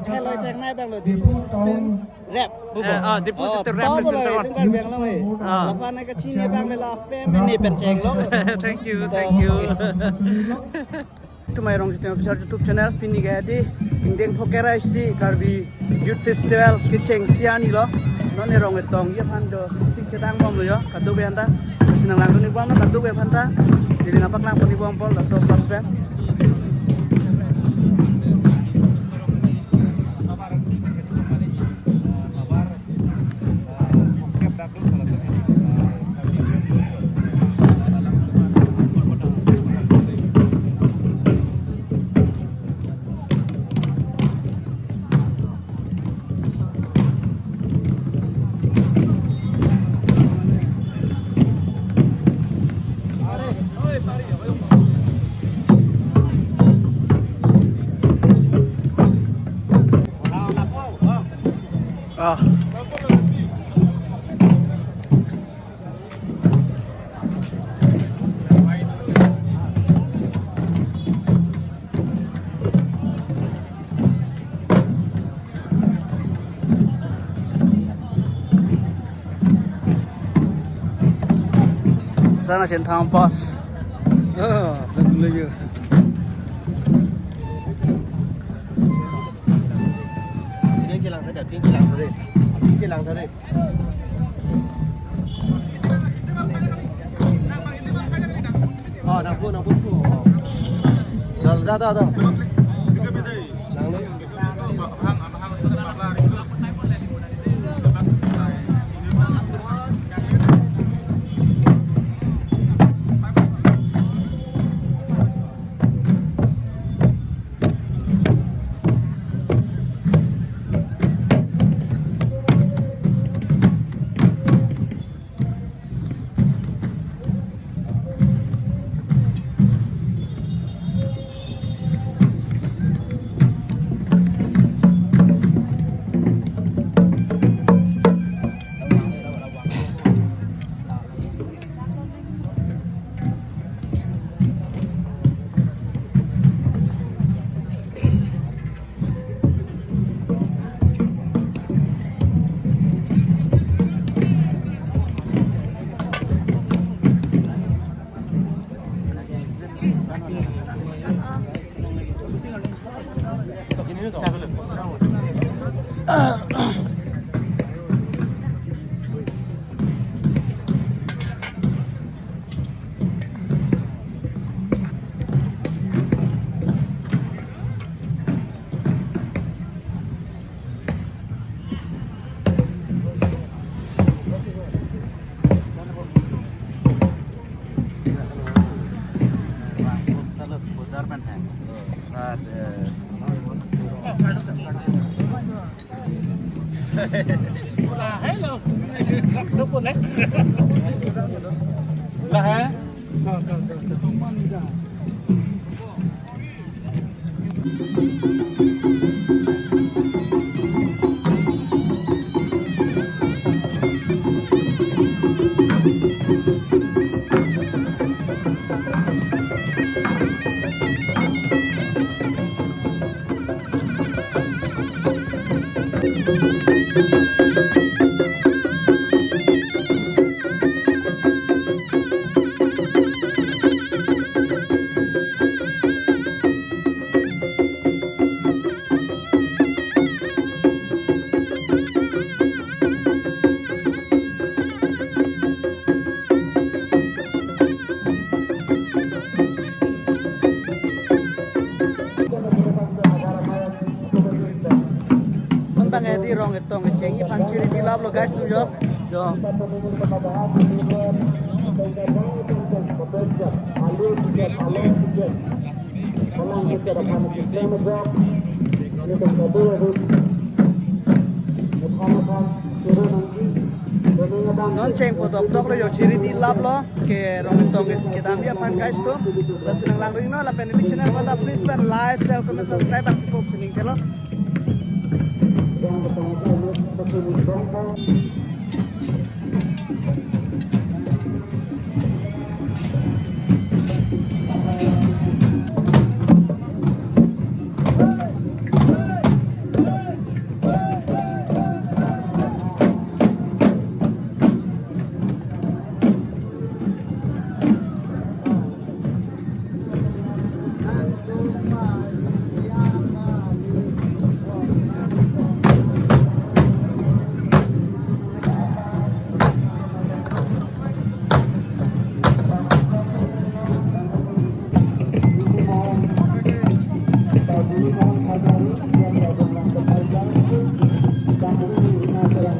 Hello thang này bằng là diffuser system rap diffuser system rap boleh itu kan bang lah weh lepas naik ke sini bang bela fem ini penceng lo thank you itu my rong official YouTube channel pini gaya di indeng pokera isi karbi youth festival keceng siani lo non rong etong ya kan do sing ketang bom lo yo kadu be anda senang langsung ni bom kadu be anda jadi nampak lang poni bom pol so pas bang sana sen thang pas dulu je Kiên chỉ làm thế để kiên chỉ làm thế đi kiên chỉ làm thế đi nang pun dah nang ni hello nó pun lah ha di rong etong chengi panciri di lab lo guys tu jo non cheng potok tok lo yo chiri di lab lo ke rong etong ke tambia pan guys tu la senang lang ring no la pen channel pada please pen like share comment subscribe ak pop sining telo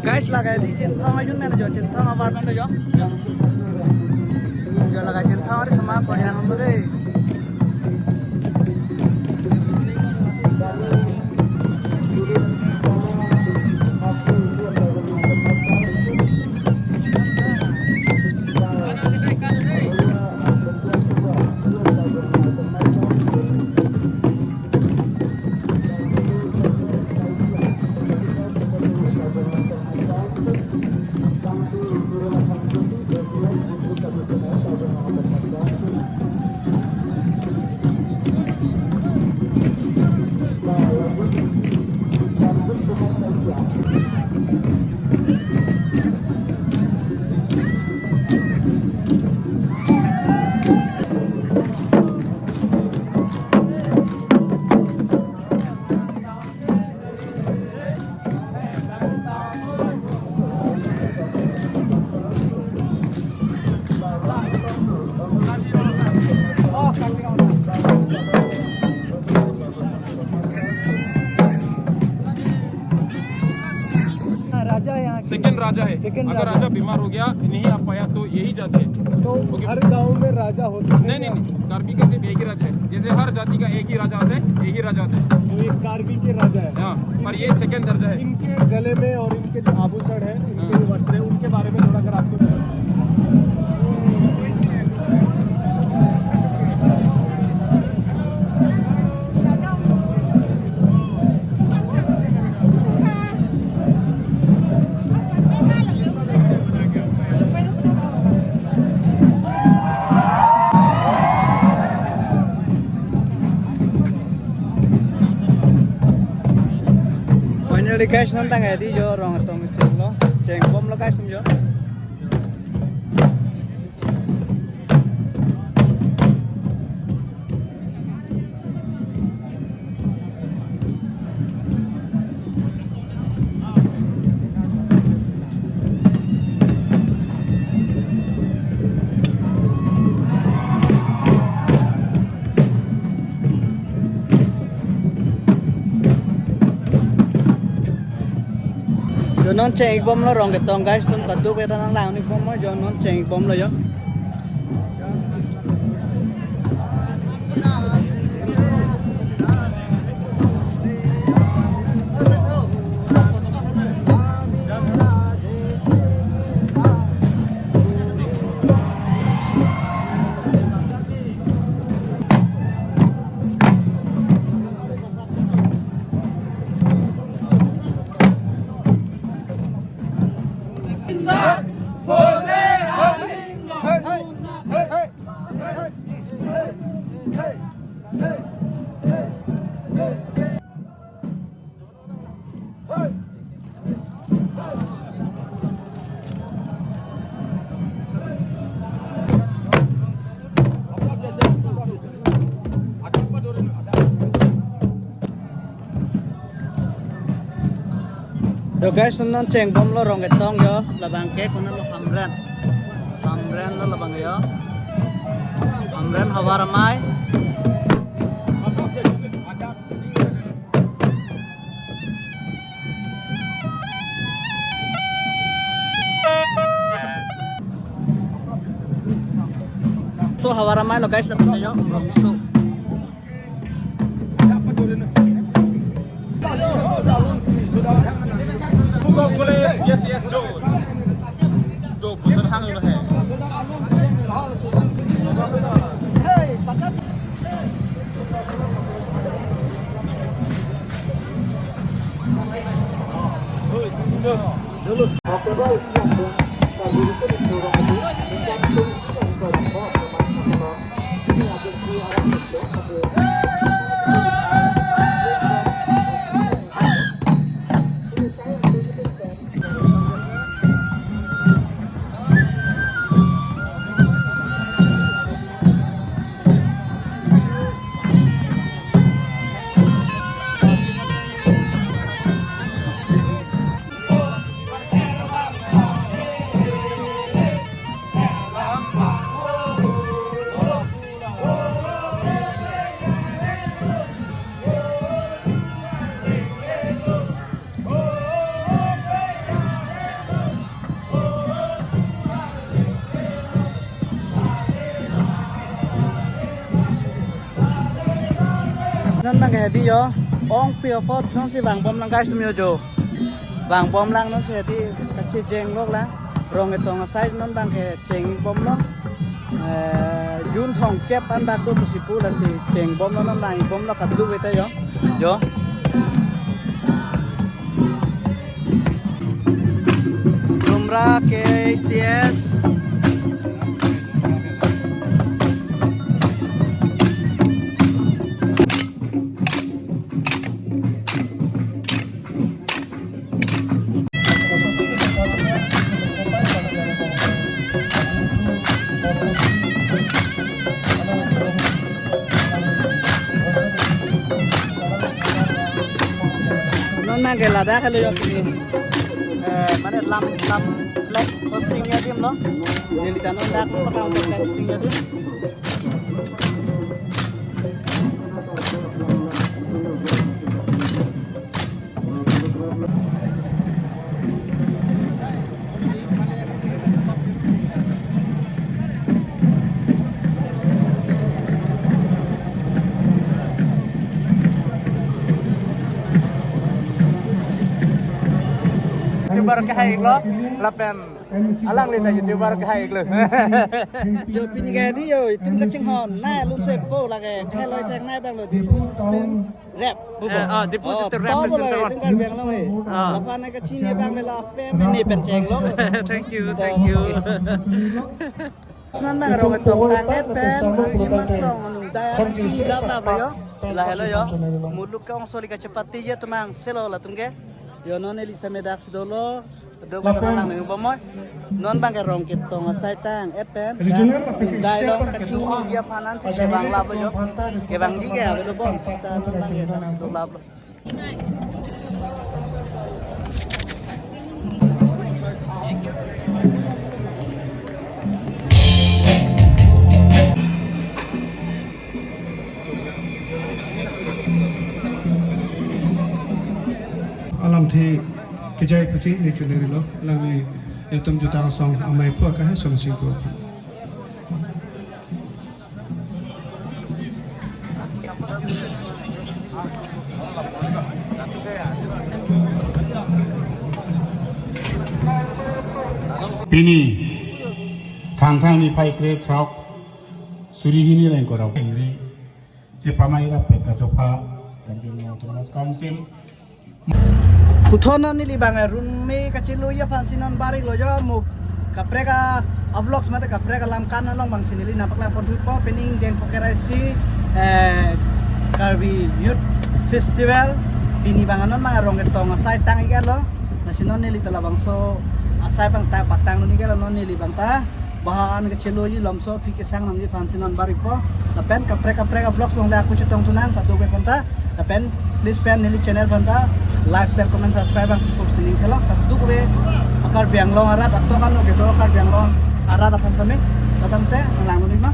guys lagai di centang ayun mana jo centang apartment jo jo lagai centang ada sama korea nomor deh second राजा है। अगर राजा बीमार हो गया नहीं आ पाया तो यही जाते हैं। तो हर गांव में राजा होता है? नहीं कार्बी का सिर्फ एक ही राजा है। जैसे हर जाति का एक ही राजा होता है, एक ही राजा होता है। तो ये कार्बी के राजा है। हाँ, पर ये सेकंड दर्जा है। इनके गले में और इनके जो आभूषण है, इनके जो वस्त्र है, उनके बारे में थोड़ा अगर आपको Jadi guys nantang ya di jo orang atong ceng lo ceng bom lo guys jo non ceng bom lo rong ketong guys tum kadu pe tanang lang ni bom mo jo non ceng bom lo yo Yo guys, non ceng bom lo rong ketong yo, labang ke kono lo hamran lo labang yo, hamran hawa ramai. So hawa ramai lo guys labang yo, rong so. Yes, जो बुसर हांग है Hey, pakat. cái đi yo ong pio pot non si bang bom lang guys tumyo jo bang bom lang non si di kachi jeng lok la rong cái tong sai non bang cái jeng bom lo jun thong kep an bak do si pu la si jeng bom lo non lai bom lo kat du ve ta yo Rumra KCS non mang cái là đá cái lưỡi kì mana lam black hostingnya dia lo jadi tanah dak pakai black hostingnya dia YouTuber ke hai lo lapen alang le ta YouTuber ke hai lo yo pini cái đi yo tim kacing hon na lu sepo la cái loi thang nai bang lo di system rap deposit to rap bo lo tim kan bang lo we la pa na kacing ne bang la fem ni pen cheng lo thank you nan bang ro tong tang et pen im mak tong nu da chi lap lap yo la hello yo muluk ka ong soli ka cepati je tumang selo la tungge yo non elista medak sidolo do ko lang nang bomoy non bang rong kit tong sai tang et pen dai long kacing dia panan si bang lap yo ke bang di ke lo bon ta non bang ya tak sidolo lap alam thi kijai pasi ni chuneri lo langi yatum juta song amai po ka song sing ko Pini khang ni phai kre thok suri hini lain ko raw pengri je pamai ra peka jopa dan jumlah Thomas Council Putonan ni libang runme kacilo ya pansinan bari lo yo mu kapreka vlogs mate kapreka lam kanan long bang sinili napak lang pontu po pening geng pokerasi Karbi Youth Festival pini banganon mga rong etong asay tang igalo nasinon nili talabang so asay pang ta patang ni igalo non nili bang ta bahan kacilo yi lomso pikisang namni pansinan bari po tapen kapreka vlogs long la aku cutong tunang satu be panta tapen please pen nili channel panta like share comment subscribe ang pop sining kelok tatu ko be akar biang long arat atau kan no gitu akar biang long arat apa sami datang teh lang ni ma